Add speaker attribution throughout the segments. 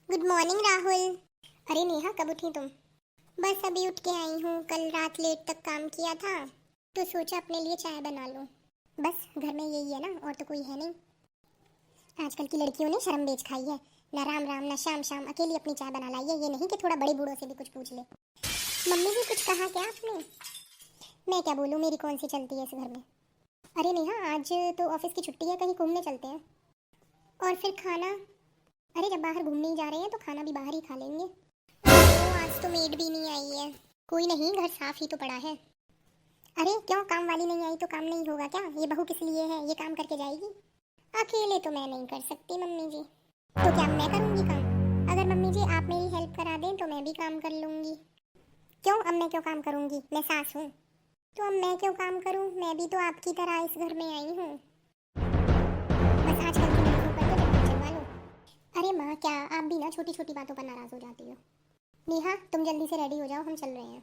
Speaker 1: Good morning Rahul. अरे नेहा, कब उठी तुम? बस अभी उठ के आई हूँ। कल रात लेट तक काम किया था तो सोचा अपने लिए चाय बना लूँ। बस घर में यही है ना, और तो कोई है नहीं। आजकल की लड़कियों ने शर्म बेच खाई है। ना राम राम ना श्याम श्याम, अकेली अपनी चाय बना लाई है। ये नहीं कि थोड़ा बड़े बूढ़ों से भी कुछ पूछ ले। मम्मी जी कुछ कहा क्या आपने? मैं क्या बोलूँ, मेरी कौन सी चलती है इस घर में। अरे नेहा, आज तो ऑफिस की छुट्टी है, कहीं घूमने चलते हैं। और फिर खाना? अरे जब बाहर घूमने ही जा रहे हैं तो खाना भी बाहर ही खा लेंगे। आज तो मेड भी नहीं आई है। कोई नहीं, घर साफ ही तो पड़ा है। अरे क्यों, काम वाली नहीं आई तो काम नहीं होगा क्या? ये बहू किस लिए है, ये काम करके जाएगी। अकेले तो मैं नहीं कर सकती मम्मी जी। तो क्या मैं करूँगी काम? अगर मम्मी जी आप मेरी हेल्प करा दें तो मैं भी काम कर लूँगी। क्यों, अब मैं क्यों काम करूँगी? मैं सास हूँ। तो अब मैं क्यों काम करूँ? मैं भी तो आपकी तरह इस घर में आई हूँ। बस आजकल की लड़कियों पर तो दिमाग चलवा लो। अरे माँ, क्या आप भी ना छोटी छोटी बातों पर नाराज हो जाती हो। नेहा, तुम जल्दी से रेडी हो जाओ, हम चल रहे हैं।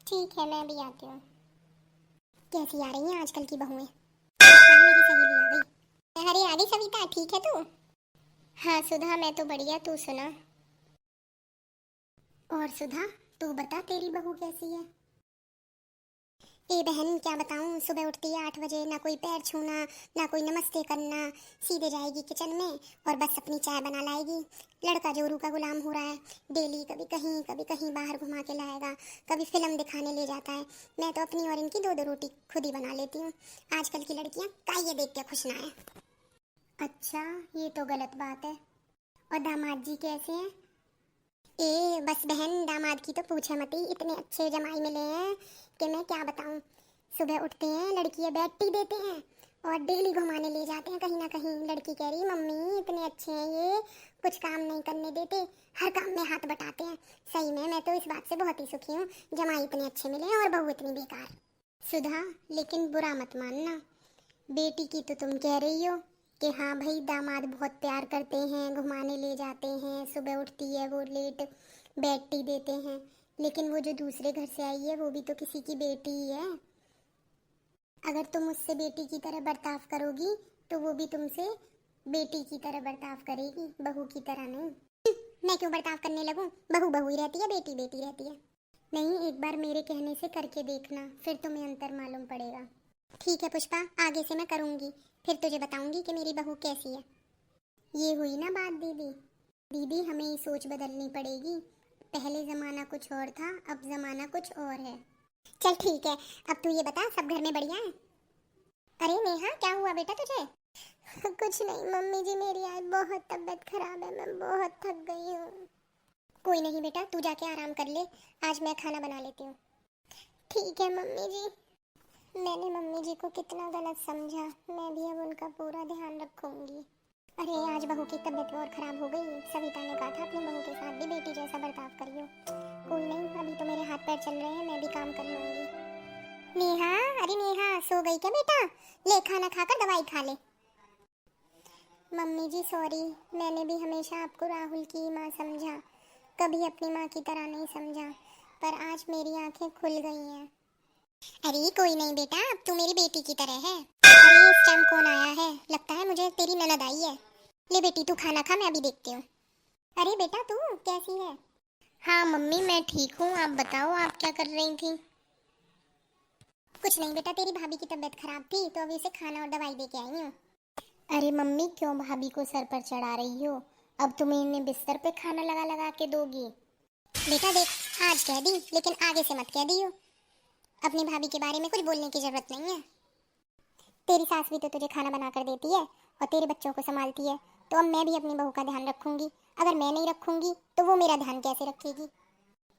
Speaker 1: ठीक है, मैं भी आती हूँ। कैसी आ रही हैं आजकल की बहुएं? मेरी सहेली आ गई। अरे आ गई सविता, ठीक है तू? हाँ सुधा, मैं तो बढ़िया, तू सुना। और सुधा, तू बता तेरी बहू कैसी है? ए बहन, क्या बताऊं, सुबह उठती है 8 बजे, ना कोई पैर छूना, ना कोई नमस्ते करना। सीधे जाएगी किचन में और बस अपनी चाय बना लाएगी। लड़का जोरू का गुलाम हो रहा है। डेली कभी कहीं बाहर घुमा के लाएगा, कभी फिल्म दिखाने ले जाता है। मैं तो अपनी और इनकी दो दो रोटी खुद ही बना लेती हूँ। आजकल की लड़कियाँ का ये देख के खुश ना है। अच्छा, ये तो गलत बात है। और दामाद जी कैसे हैं? ए बस बहन, दामाद की तो पूछे मत ही, इतने अच्छे जमाई मिले हैं कि मैं क्या बताऊं। सुबह उठते हैं, लड़की बेड टी देते हैं और डेली घुमाने ले जाते हैं कहीं ना कहीं। लड़की कह रही मम्मी इतने अच्छे हैं ये, कुछ काम नहीं करने देते, हर काम में हाथ बटाते हैं। सही में मैं तो इस बात से बहुत ही सुखी हूँ, जमाई इतने अच्छे मिले और बहू इतनी बेकार। सुधा, लेकिन बुरा मत मानना, बेटी की तो तुम कह रही हो कि हाँ भाई दामाद बहुत प्यार करते हैं, घुमाने ले जाते हैं, सुबह उठती है वो लेट, बेड टी देते हैं। लेकिन वो जो दूसरे घर से आई है वो भी तो किसी की बेटी ही है। अगर तुम उससे बेटी की तरह बर्ताव करोगी तो वो भी तुमसे बेटी की तरह बर्ताव करेगी, बहू की तरह नहीं। मैं क्यों बर्ताव करने लगूं? बहू बहू ही रहती है, बेटी बेटी रहती है। नहीं, एक बार मेरे कहने से करके देखना, फिर तुम्हें अंतर मालूम पड़ेगा। ठीक है पुष्पा, आगे से मैं करूँगी, फिर तुझे बताऊंगी कि मेरी बहू कैसी है। ये हुई ना बात दीदी। दीदी, हमें ये सोच बदलनी पड़ेगी। पहले ज़माना कुछ और था, अब ज़माना कुछ और है। चल ठीक है, अब तू ये बता, सब घर में बढ़िया है? अरे नेहा, क्या हुआ बेटा तुझे? कुछ नहीं मम्मी जी, मेरी आज बहुत तबीयत खराब है, मैं बहुत थक गई हूँ। कोई नहीं बेटा, तू जाके आराम कर ले, आज मैं खाना बना लेती हूँ। ठीक है मम्मी जी। मैंने मम्मी जी को कितना गलत समझा, मैं भी अब उनका पूरा ध्यान रखूंगी। अरे आज बहू की तबीयत और खराब हो गई। सविता ने कहा था अपनी बहू के साथ भी बेटी जैसा बर्ताव करियो। कोई नहीं, अभी तो मेरे हाथ पैर चल रहे हैं, मैं भी काम कर लूंगी। नेहा, अरे नेहा, सो गई क्या बेटा? ले खाना खाकर दवाई खा ले। मम्मी जी सॉरी, मैंने भी हमेशा आपको राहुल की माँ समझा, कभी अपनी माँ की तरह नहीं समझा, पर आज मेरी आंखें खुल गई हैं। अरे कोई नहीं बेटा, अब तू मेरी बेटी की तरह है। अरे इस टाइम कौन आया है? लगता है मुझे तेरी ननद आई है। ले बेटी तू खाना खा, मैं अभी देखती हूँ। अरे बेटा तू कैसी है? हाँ मम्मी, मैं ठीक हूँ, आप बताओ आप क्या कर रही थी? कुछ नहीं बेटा, तेरी भाभी की तबीयत खराब थी तो अभी उसे खाना और दवाई दे के आई हूँ। अरे मम्मी, क्यों भाभी को सर पर चढ़ा रही हो? अब तुम इन्हें बिस्तर पे खाना लगा लगा के दोगी? बेटा देख, आज कह दी लेकिन आगे से मत कह दियो। अपनी भाभी के बारे में कुछ बोलने की जरूरत नहीं है। तेरी सास भी तो तुझे खाना बना कर देती है और तेरे बच्चों को संभालती है, तो अब मैं भी अपनी बहू का ध्यान रखूंगी। अगर मैं नहीं रखूंगी तो वो मेरा ध्यान कैसे रखेगी?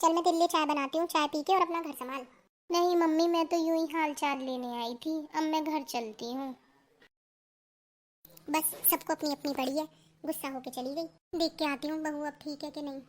Speaker 1: चल मैं तेरे लिए चाय बनाती हूँ, चाय पी के और अपना घर संभाल। नहीं मम्मी, मैं तो यूं ही हाल चाल लेने आई थी, अब मैं घर चलती हूँ। बस सबको अपनी अपनी पड़ी है, गुस्सा होके चली गई। देख के आती हूँ बहू अब ठीक है कि नहीं।